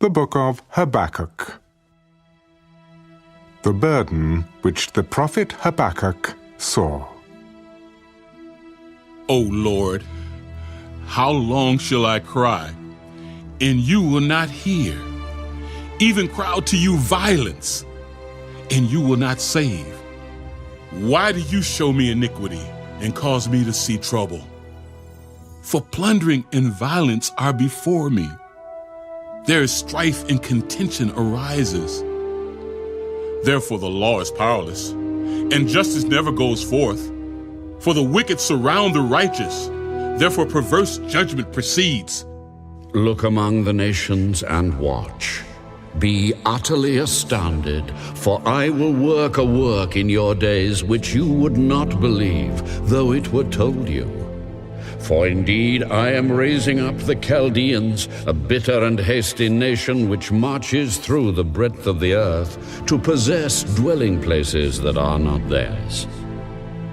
The book of Habakkuk. The burden which the prophet Habakkuk saw. O Lord, how long shall I cry, and you will not hear? Even cry out to you violence, and you will not save. Why do you show me iniquity and cause me to see trouble? For plundering and violence are before me. There is strife and contention arises. Therefore the law is powerless, and justice never goes forth. For the wicked surround the righteous, therefore perverse judgment proceeds. Look among the nations and watch. Be utterly astounded, for I will work a work in your days which you would not believe, though it were told you. For indeed I am raising up the Chaldeans, a bitter and hasty nation which marches through the breadth of the earth, to possess dwelling places that are not theirs.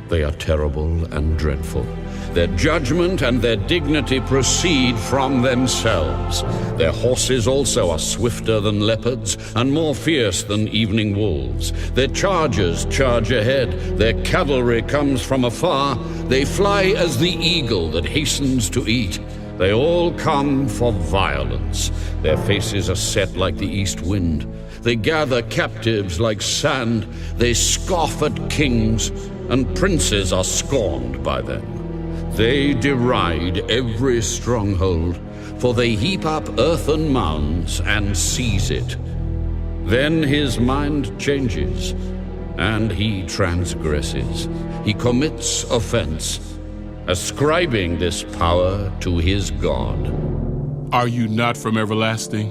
They are terrible and dreadful. Their judgment and their dignity proceed from themselves. Their horses also are swifter than leopards and more fierce than evening wolves. Their chargers charge ahead. Their cavalry comes from afar. They fly as the eagle that hastens to eat. They all come for violence. Their faces are set like the east wind. They gather captives like sand. They scoff at kings, and princes are scorned by them. They deride every stronghold, for they heap up earthen mounds and seize it. Then his mind changes, and he transgresses. He commits offense, ascribing this power to his God. Are you not from everlasting,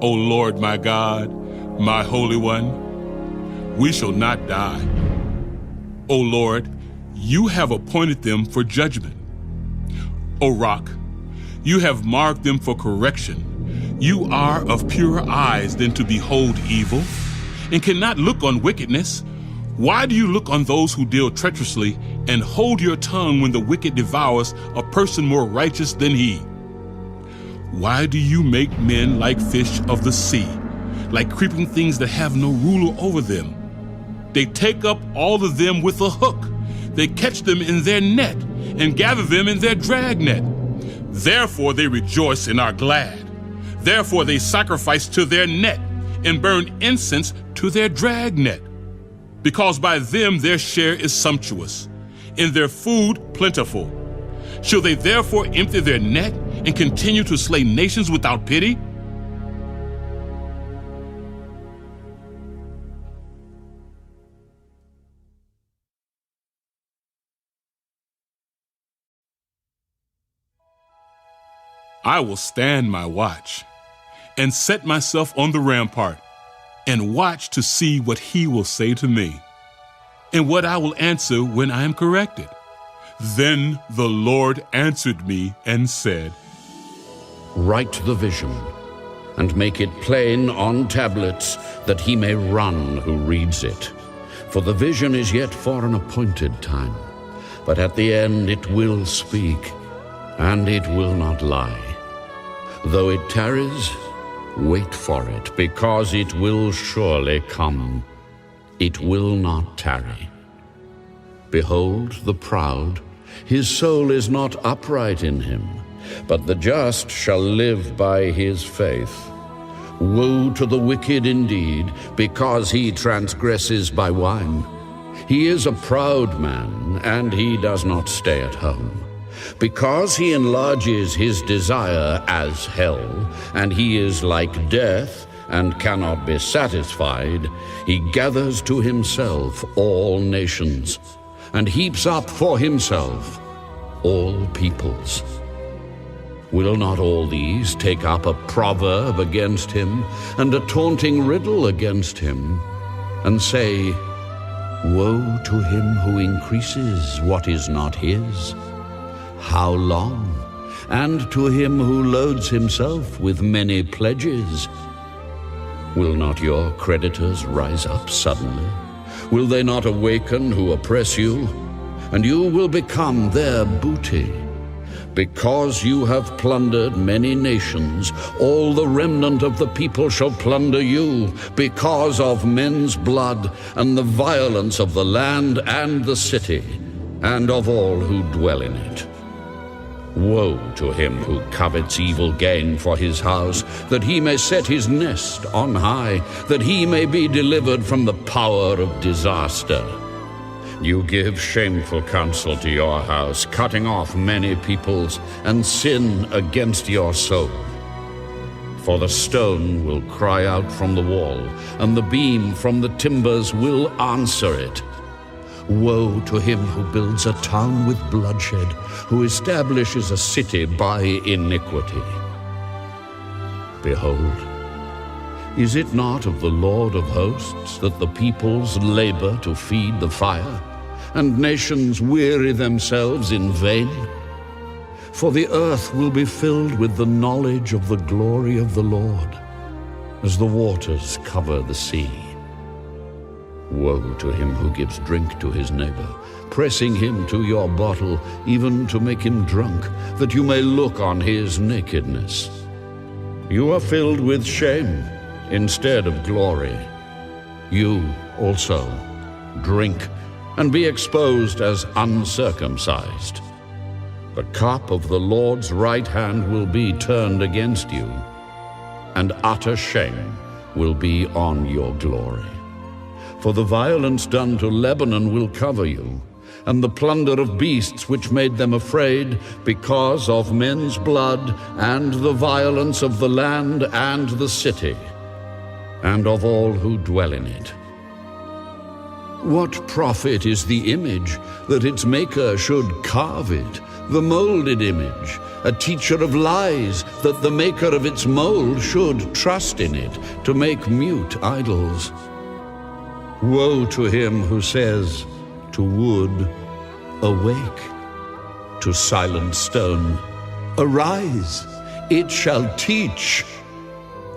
O Lord my God, my Holy One? We shall not die. O Lord, you have appointed them for judgment. O Rock, you have marked them for correction. You are of purer eyes than to behold evil, and cannot look on wickedness. Why do you look on those who deal treacherously, and hold your tongue when the wicked devours a person more righteous than he? Why do you make men like fish of the sea, like creeping things that have no ruler over them? They take up all of them with a hook. They catch them in their net and gather them in their dragnet. Therefore they rejoice and are glad. Therefore they sacrifice to their net and burn incense to their dragnet. Because by them their share is sumptuous, and their food plentiful. Shall they therefore empty their net and continue to slay nations without pity? I will stand my watch and set myself on the rampart and watch to see what he will say to me and what I will answer when I am corrected. Then the Lord answered me and said, Write the vision and make it plain on tablets, that he may run who reads it. For the vision is yet for an appointed time, but at the end it will speak, and it will not lie. Though it tarries, wait for it, because it will surely come. It will not tarry. Behold the proud, his soul is not upright in him, but the just shall live by his faith. Woe to the wicked indeed, because he transgresses by wine. He is a proud man, and he does not stay at home. Because he enlarges his desire as hell, and he is like death, and cannot be satisfied, he gathers to himself all nations, and heaps up for himself all peoples. Will not all these take up a proverb against him, and a taunting riddle against him, and say, Woe to him who increases what is not his? How long? And to him who loads himself with many pledges? Will not your creditors rise up suddenly? Will they not awaken who oppress you? And you will become their booty. Because you have plundered many nations, all the remnant of the people shall plunder you, because of men's blood and the violence of the land and the city, and of all who dwell in it. Woe to him who covets evil gain for his house, that he may set his nest on high, that he may be delivered from the power of disaster. You give shameful counsel to your house, cutting off many peoples, and sin against your soul. For the stone will cry out from the wall, and the beam from the timbers will answer it. Woe to him who builds a town with bloodshed, who establishes a city by iniquity. Behold, is it not of the Lord of hosts that the peoples labor to feed the fire, and nations weary themselves in vain? For the earth will be filled with the knowledge of the glory of the Lord, as the waters cover the sea. Woe to him who gives drink to his neighbor, pressing him to your bottle, even to make him drunk, that you may look on his nakedness. You are filled with shame instead of glory. You also drink and be exposed as uncircumcised. The cup of the Lord's right hand will be turned against you, and utter shame will be on your glory. For the violence done to Lebanon will cover you, and the plunder of beasts which made them afraid, because of men's blood and the violence of the land and the city, and of all who dwell in it. What profit is the image that its maker should carve it, the molded image, a teacher of lies, that the maker of its mold should trust in it to make mute idols? Woe to him who says to wood, awake, to silent stone, arise, it shall teach.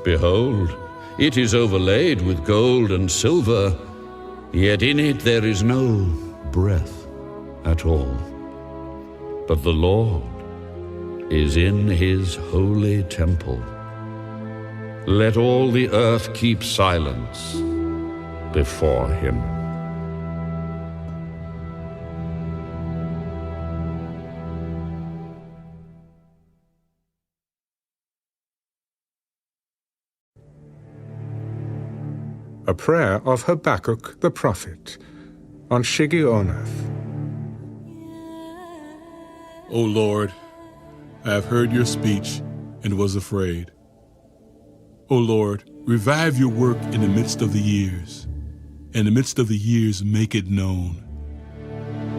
Behold, it is overlaid with gold and silver, yet in it there is no breath at all. But the Lord is in his holy temple. Let all the earth keep silence before him. A prayer of Habakkuk the prophet on Shigionoth. O Lord, I have heard your speech and was afraid. O Lord, revive your work in the midst of the years. In the midst of the years, make it known.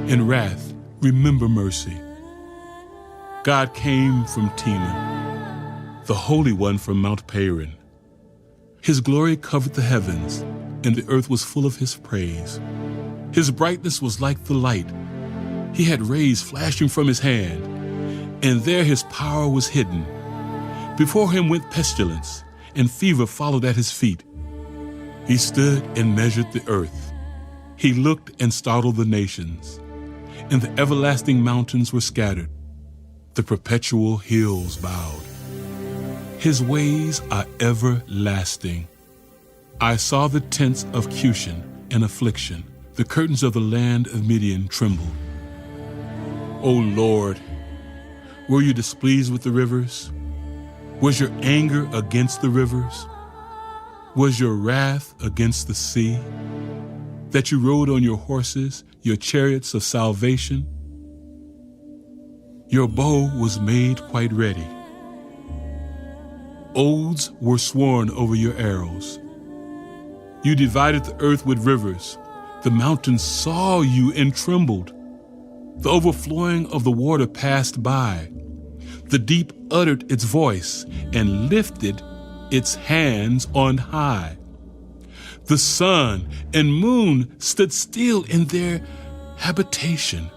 In wrath, remember mercy. God came from Teman, the Holy One from Mount Paran. His glory covered the heavens, and the earth was full of his praise. His brightness was like the light. He had rays flashing from his hand, and there his power was hidden. Before him went pestilence, and fever followed at his feet. He stood and measured the earth. He looked and startled the nations, and the everlasting mountains were scattered. The perpetual hills bowed. His ways are everlasting. I saw the tents of Cushan in affliction. The curtains of the land of Midian trembled. O Lord, were you displeased with the rivers? Was your anger against the rivers? Was your wrath against the sea? That you rode on your horses, your chariots of salvation? Your bow was made quite ready. Oaths were sworn over your arrows. You divided the earth with rivers. The mountains saw you and trembled. The overflowing of the water passed by. The deep uttered its voice and lifted its hands on high. The sun and moon stood still in their habitation.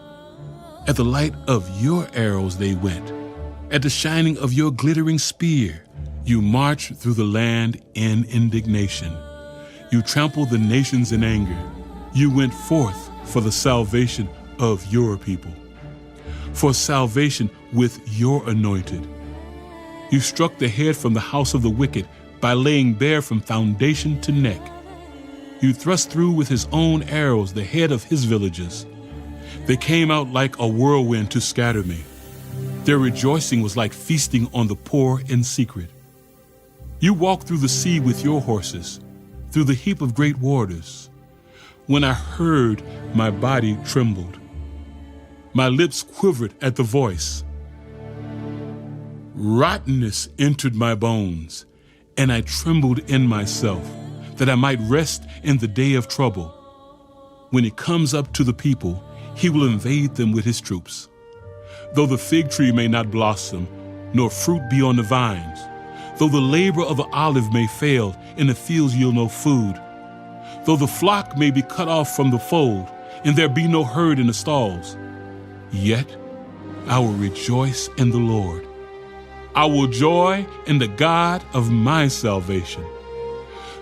At the light of your arrows they went. At the shining of your glittering spear, you marched through the land in indignation. You trampled the nations in anger. You went forth for the salvation of your people. for salvation with your anointed. You struck the head from the house of the wicked by laying bare from foundation to neck. You thrust through with his own arrows the head of his villages. They came out like a whirlwind to scatter me. Their rejoicing was like feasting on the poor in secret. You walked through the sea with your horses, through the heap of great waters. When I heard, my body trembled. My lips quivered at the voice. Rottenness entered my bones, and I trembled in myself, that I might rest in the day of trouble. When he comes up to the people, he will invade them with his troops. Though the fig tree may not blossom, nor fruit be on the vines, though the labor of the olive may fail, in the fields yield no food, though the flock may be cut off from the fold, and there be no herd in the stalls, yet I will rejoice in the Lord. I will joy in the God of my salvation.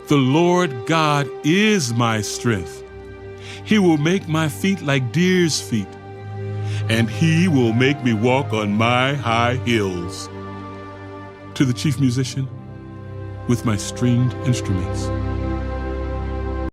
The Lord God is my strength. He will make my feet like deer's feet, and he will make me walk on my high hills. To the chief musician, with my stringed instruments.